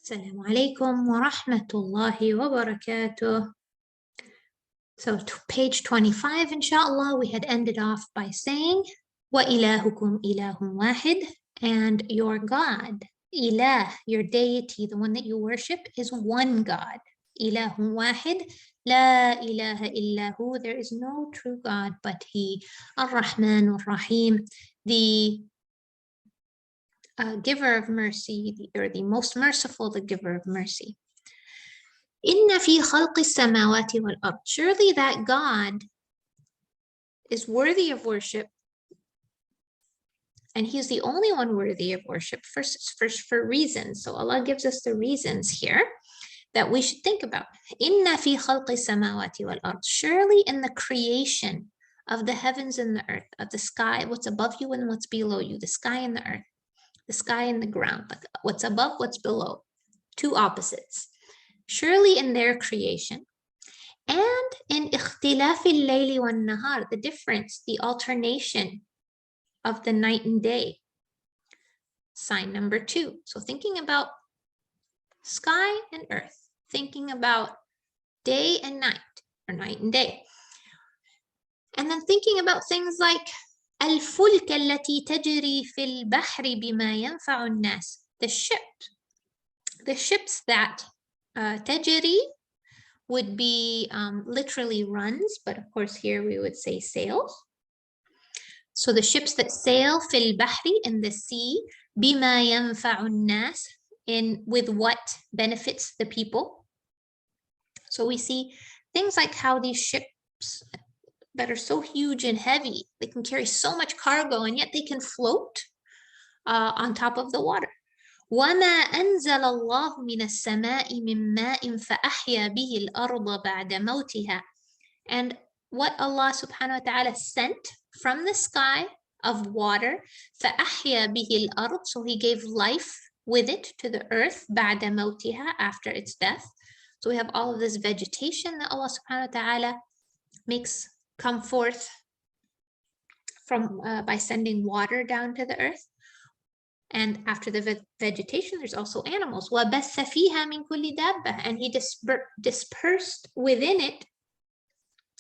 Assalamu alaikum wa rahmatullahi wa barakatuh. So to page 25, inshallah, we had ended off by saying, wa ilahukum ilahun wahid, and your God, ilah, your deity, the one that you worship, is one God. Ilahun wahid, la ilaha illahu, there is no true God but He. Ar-Rahman ar-Rahim, the giver of mercy, or the most merciful, the giver of mercy. Inna fi khalqi samawati wal ard. Surely that God is worthy of worship, and He's the only one worthy of worship first for reasons. So Allah gives us the reasons here that we should think about. Inna fi khalqi samawati wal ard. Surely in the creation of the heavens and the earth, of the sky, what's above you and what's below you, the sky and the earth, the sky and the ground, like what's above, what's below, two opposites. Surely in their creation, and in ikhtilaf al-layli wan-nahar, the difference, the alternation of the night and day. Sign number 2. So thinking about sky and earth, thinking about day and night, or night and day. And then thinking about things like الفلك التي تجري في البحر بما ينفع الناس, the ships that تجري would be literally runs, but of course here we would say sails. So the ships that sail في البحر, in the sea, بما ينفع الناس, with what benefits the people. So we see things like how these ships that are so huge and heavy, they can carry so much cargo, and yet they can float on top of the water. وَمَا أَنزَلَ اللَّهُ مِنَ السَّمَاءِ مِن مَاءٍ فَأَحْيَا بِهِ الْأَرْضَ بَعْدَ مَوْتِهَا. And what Allah subhanahu wa ta'ala sent from the sky of water, فَأَحْيَا بِهِ الْأَرْض, so He gave life with it to the earth, بَعْدَ مَوْتِهَا, after its death. So we have all of this vegetation that Allah subhanahu wa ta'ala makes come forth from by sending water down to the earth. And after the vegetation, there's also animals. وَبَثَّ فِيهَا مِن كُلِّ دَابَّةٍ, and He dispersed within it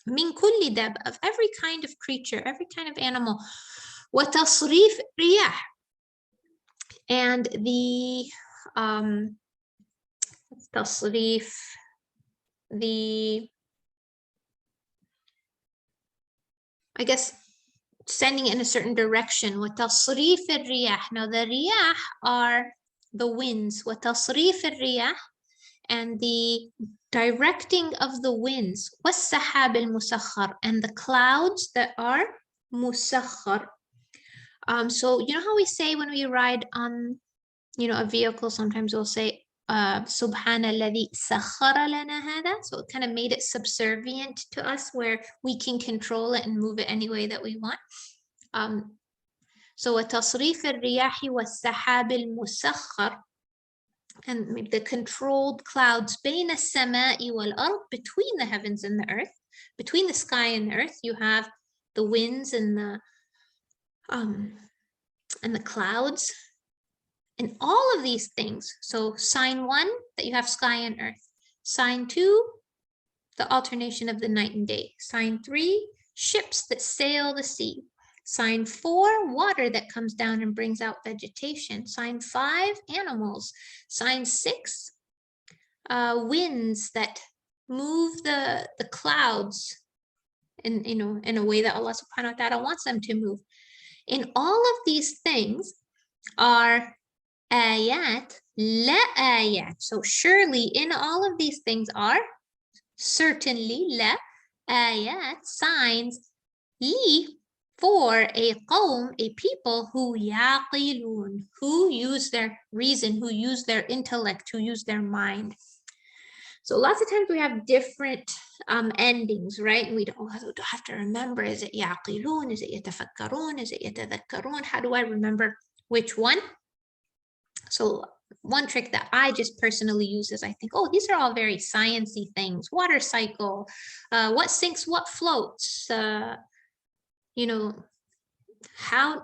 مِن كُلِّ دَابَّةٍ, of every kind of creature, every kind of animal. وَتَصْرِيفِ الرِّيَاحِ, and the tasrif, I guess, sending it in a certain direction. وَتَصْرِيفِ الرِّيَاحِ. Now the riyah are the winds. وَتَصْرِيفِ الرِّيَاحِ, and the directing of the winds. وَالسَّحَابِ الْمُسَخَّرِ, and the clouds that are musakhar. So you know how we say when we ride on, a vehicle, sometimes we'll say Subhana alladhi sakhara lana hada. So it kind of made it subservient to us, where we can control it and move it any way that we want. So وَتَصْرِيفِ الرِّيَاحِ وَالسَّحَابِ الْمُسَخَّرِ, and maybe the controlled clouds بين السماء والأرض, between the heavens and the earth, between the sky and the earth, you have the winds and the clouds. And all of these things, so sign 1, that you have sky and earth. Sign 2, the alternation of the night and day. Sign 3, ships that sail the sea. Sign 4, water that comes down and brings out vegetation. Sign 5, animals. Sign 6, winds that move the clouds in a way that Allah subhanahu wa ta'ala wants them to move. In all of these things are ayat, la ayat. So surely in all of these things are, certainly, la ayat, signs, li, for a qawm, a people, who yaqilun, who use their reason, who use their intellect, who use their mind. So lots of times we have different endings, right? And we don't have to remember, is it yaqilun, is it yatafakkarun, is it yatadhakkarun? How do I remember which one? So one trick that I just personally use is I think, oh, these are all very sciencey things. Water cycle, what sinks, what floats, how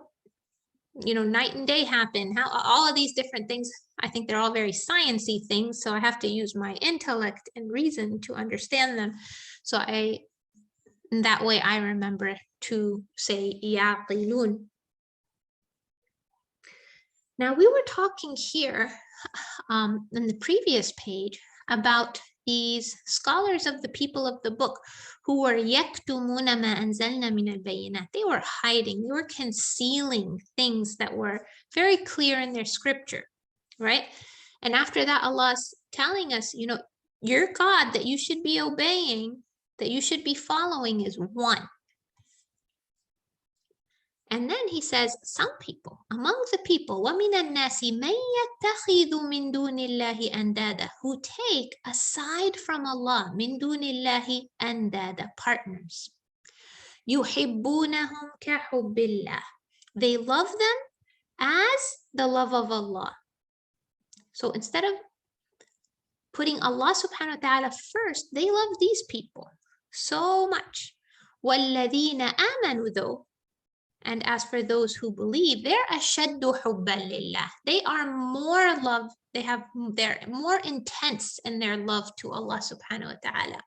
night and day happen? How all of these different things, I think they're all very sciencey things, so I have to use my intellect and reason to understand them. So that way I remember to say yaqilun. Now we were talking here in the previous page about these scholars of the people of the book who were يَكْتُمُونَ مَا أَنزَلْنَا مِنَ الْبَيِّنَاتِ. They were hiding, they were concealing things that were very clear in their scripture, right? And after that, Allah's telling us, your God that you should be obeying, that you should be following is one. And then he says, some people, among the people, وَمِنَ النَّاسِ مَنْ يَتَّخِذُ مِنْ دُونِ اللَّهِ أَنْدَادًا, who take aside from Allah, مِنْ دُونِ اللَّهِ أَنْدَادًا, partners. يُحِبُّونَهُمْ كَحُبِّ اللَّهِ, they love them as the love of Allah. So instead of putting Allah subhanahu wa ta'ala first, they love these people so much. وَالَّذِينَ آمَنُوا though, and as for those who believe, they're أَشَدُّ حُبًّا لِلَّهِ, they are more love, they're more intense in their love to Allah subhanahu wa ta'ala.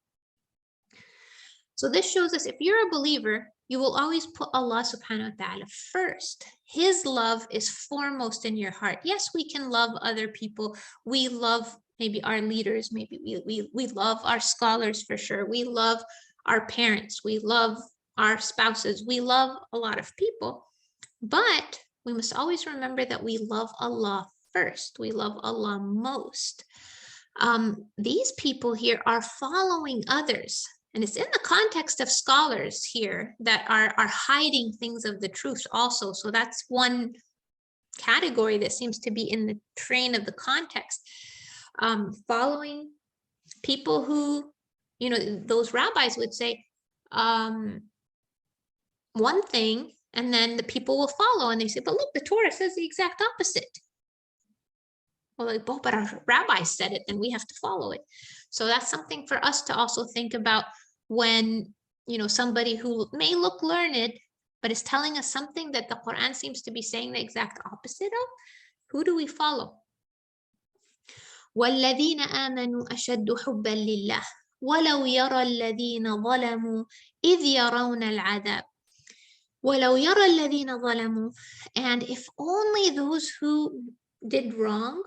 So this shows us if you're a believer, you will always put Allah subhanahu wa ta'ala first. His love is foremost in your heart. Yes, we can love other people. We love maybe our leaders, maybe we love our scholars for sure. We love our parents. We love our spouses. We love a lot of people. But we must always remember that we love Allah first. We love Allah most. These people here are following others. And it's in the context of scholars here that are hiding things of the truth also. So that's one category that seems to be in the train of the context. Following people who, those rabbis would say one thing, and then the people will follow, and they say, but look, the Torah says the exact opposite. Well, like, but our rabbi said it, and we have to follow it. So that's something for us to also think about when, somebody who may look learned, but is telling us something that the Quran seems to be saying the exact opposite of. Who do we follow? وَالَّذِينَ آمَنُوا أَشَدُّ حُبًّا لِلَّهِ وَلَوْ يَرَى الَّذِينَ ظَلَمُوا إِذْ يَرَوْنَ الْعَذَابَ. وَلَوْ يَرَى الَّذِينَ ظَلَمُوا, and if only those who did wrong,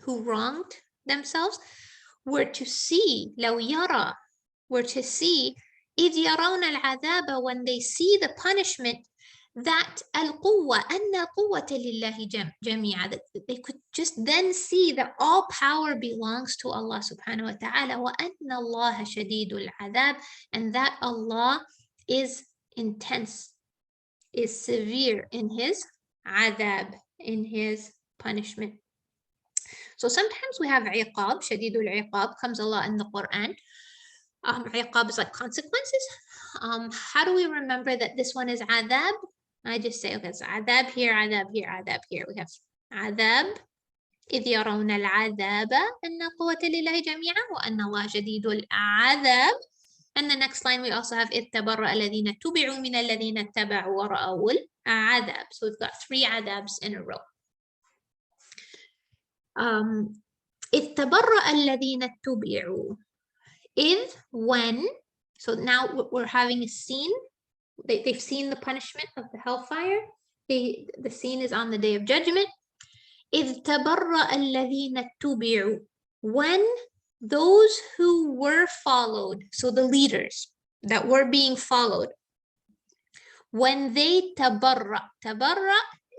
who wronged themselves, were to see, لو يرى, were to see, إذ يرون العذاب, when they see the punishment, that القوة, أن القوة لله جميعا, that they could just then see that all power belongs to Allah subhanahu wa ta'ala, وأن الله شديد العذاب, and that Allah is intense, is severe in his adab, in his punishment. So sometimes we have iqab, shadidul iqab, comes a lot in the Quran. Iqab is like consequences. How do we remember that this one is adab? I just say, okay, it's adab here, adab here, adab here. We have adab, إذ يرون العذاب أن القوة لله جميعا وأن الله شديد العذاب. And the next line, we also have إذ تبرأ الذين اتبعوا من الذين اتبعوا ورأوا العذاب. So we've got 3 adabs in a row. إذ تبرأ الذين اتبعوا. إذ, when, so now we're having a scene. They've seen the punishment of the hellfire. The scene is on the Day of Judgment. إذ تبرأ الذين اتبعوا. When those who were followed, so the leaders that were being followed, when they tabarra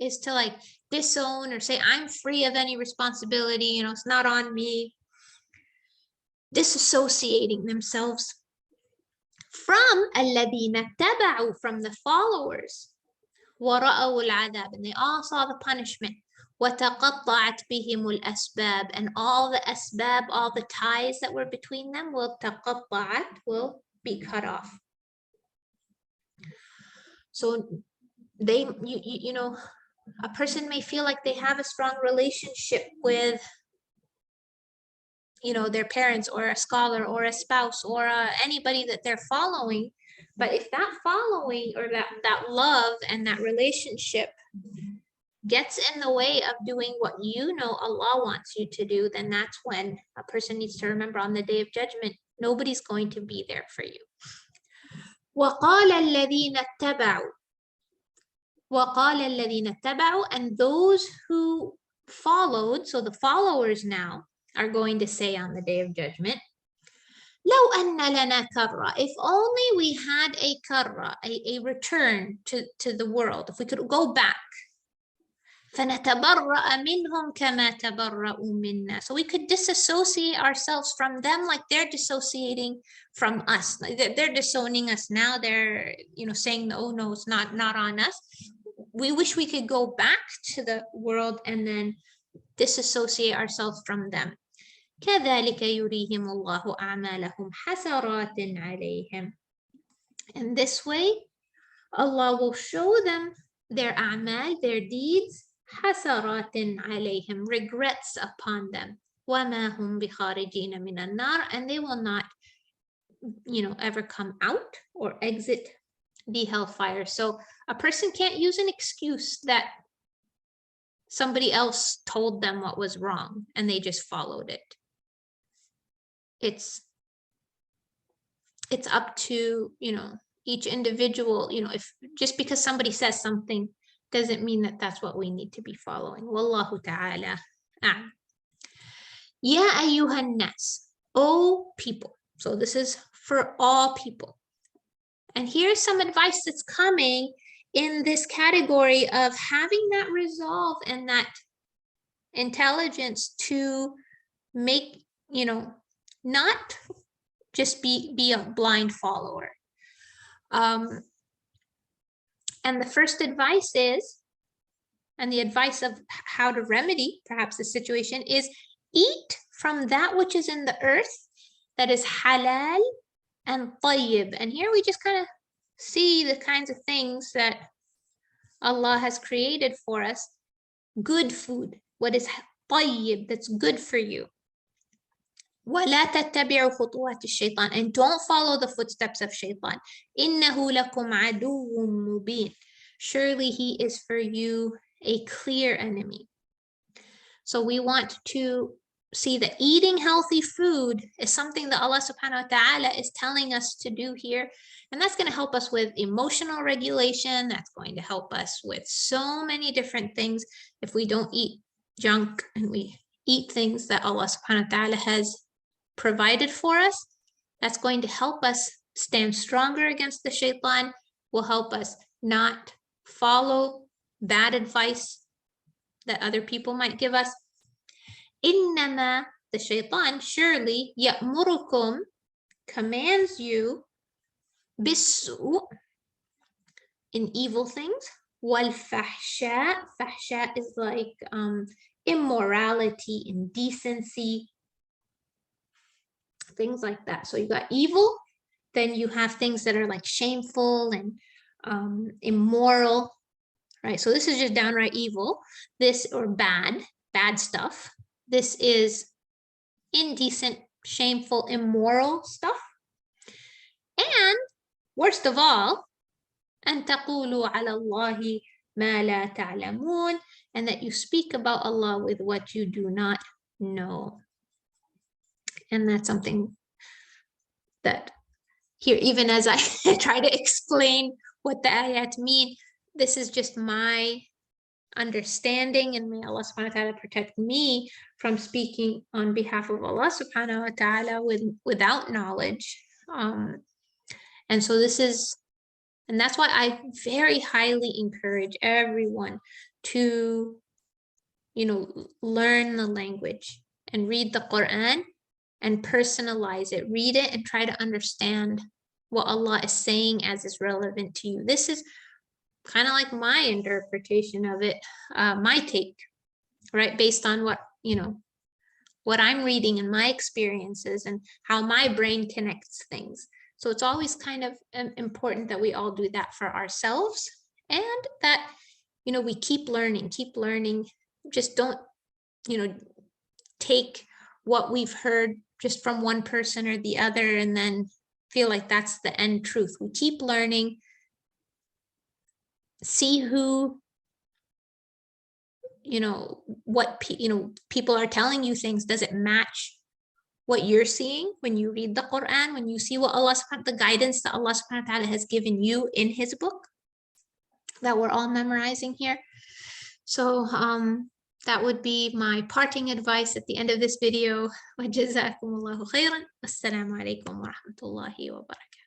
is to like disown or say, I'm free of any responsibility, it's not on me, disassociating themselves from الذين اتبعوا, from the followers, ورأوا العذاب, and they all saw the punishment, وتقطعت بهم الأسباب, and all the asbab, all the ties that were between them will be cut off. So they, a person may feel like they have a strong relationship with, their parents or a scholar or a spouse or anybody that they're following. But if that following or that love and that relationship gets in the way of doing what you know Allah wants you to do, then that's when a person needs to remember on the day of judgment, nobody's going to be there for you. وَقَالَ الَّذِينَ اتَّبَعُوا وَقَالَ الَّذِينَ اتَّبَعُوا, and those who followed, so the followers now are going to say on the day of judgment, لَوْ أَنَّ لَنَا كَرَّةً, if only we had a karra, a return to the world, if we could go back. فَنَتَبَرَّأَ مِنْهُمْ كَمَا تَبَرَّأُوا مِنَّا, so we could disassociate ourselves from them like they're dissociating from us. They're disowning us now. They're, saying, oh no, it's not on us. We wish we could go back to the world and then disassociate ourselves from them. كَذَلِكَ يُرِيهِمُ اللَّهُ أَعْمَالَهُمْ حَسَرَاتٍ عَلَيْهِمْ. And this way, Allah will show them their a'mal, their deeds, حَسَرَاتٍ عَلَيْهِمْ, regrets upon them. وَمَا هُمْ بِخَارِجِينَ مِنَ النَّارِ, and they will not, ever come out or exit the hellfire. So a person can't use an excuse that somebody else told them what was wrong and they just followed it. It's up to, each individual, if just because somebody says something doesn't mean that that's what we need to be following. Wallahu ta'ala a'lam. Ya ayyuhan nas, O people. So this is for all people. And here's some advice that's coming in this category of having that resolve and that intelligence to make, not just be a blind follower. And the first advice is, and the advice of how to remedy perhaps the situation, is eat from that which is in the earth that is halal and tayyib. And here we just kind of see the kinds of things that Allah has created for us. Good food, what is tayyib, that's good for you. وَلَا تَتَّبِعُوا خُطُوَاتِ الشَّيْطَانِ, and don't follow the footsteps of shaitan. إِنَّهُ لَكُمْ عَدُوٌّ مُبِينٌ, surely he is for you a clear enemy. So we want to see that eating healthy food is something that Allah subhanahu wa ta'ala is telling us to do here. And that's going to help us with emotional regulation. That's going to help us with so many different things. If we don't eat junk and we eat things that Allah subhanahu wa ta'ala has provided for us, that's going to help us stand stronger against the shaitan, will help us not follow bad advice that other people might give us. Innama, the shaitan, surely, ya'murukum, commands you, bisu, in evil things, wal fahsha, fahsha is like immorality, indecency, things like that. So you got evil, then you have things that are like shameful and immoral, right? So this is just downright evil, this, or bad stuff. This is indecent, shameful, immoral stuff. And worst of all, أن تقولوا على الله ما لا تعلمون, and that you speak about Allah with what you do not know. And that's something that here, even as I try to explain what the ayat mean, this is just my understanding, and may Allah subhanahu wa ta'ala protect me from speaking on behalf of Allah subhanahu wa ta'ala without knowledge. And so this is, and that's why I very highly encourage everyone to, learn the language and read the Quran and personalize it. Read it and try to understand what Allah is saying as is relevant to you. This is kind of like my interpretation of it, my take, right? Based on what, what I'm reading and my experiences and how my brain connects things. So it's always kind of important that we all do that for ourselves, and that, we keep learning. Just don't, take what we've heard just from one person or the other and then feel like that's the end truth. We keep learning, see who you know, what people are telling you things, does it match what you're seeing when you read the Quran, when you see what the guidance that Allah subhanahu wa ta'ala has given you in his book that we're all memorizing here? So that would be my parting advice at the end of this video. وَجَزَاكُمُ اللَّهُ خَيْرًا. Assalamu alaikum wa rahmatullahi wa barakatuh.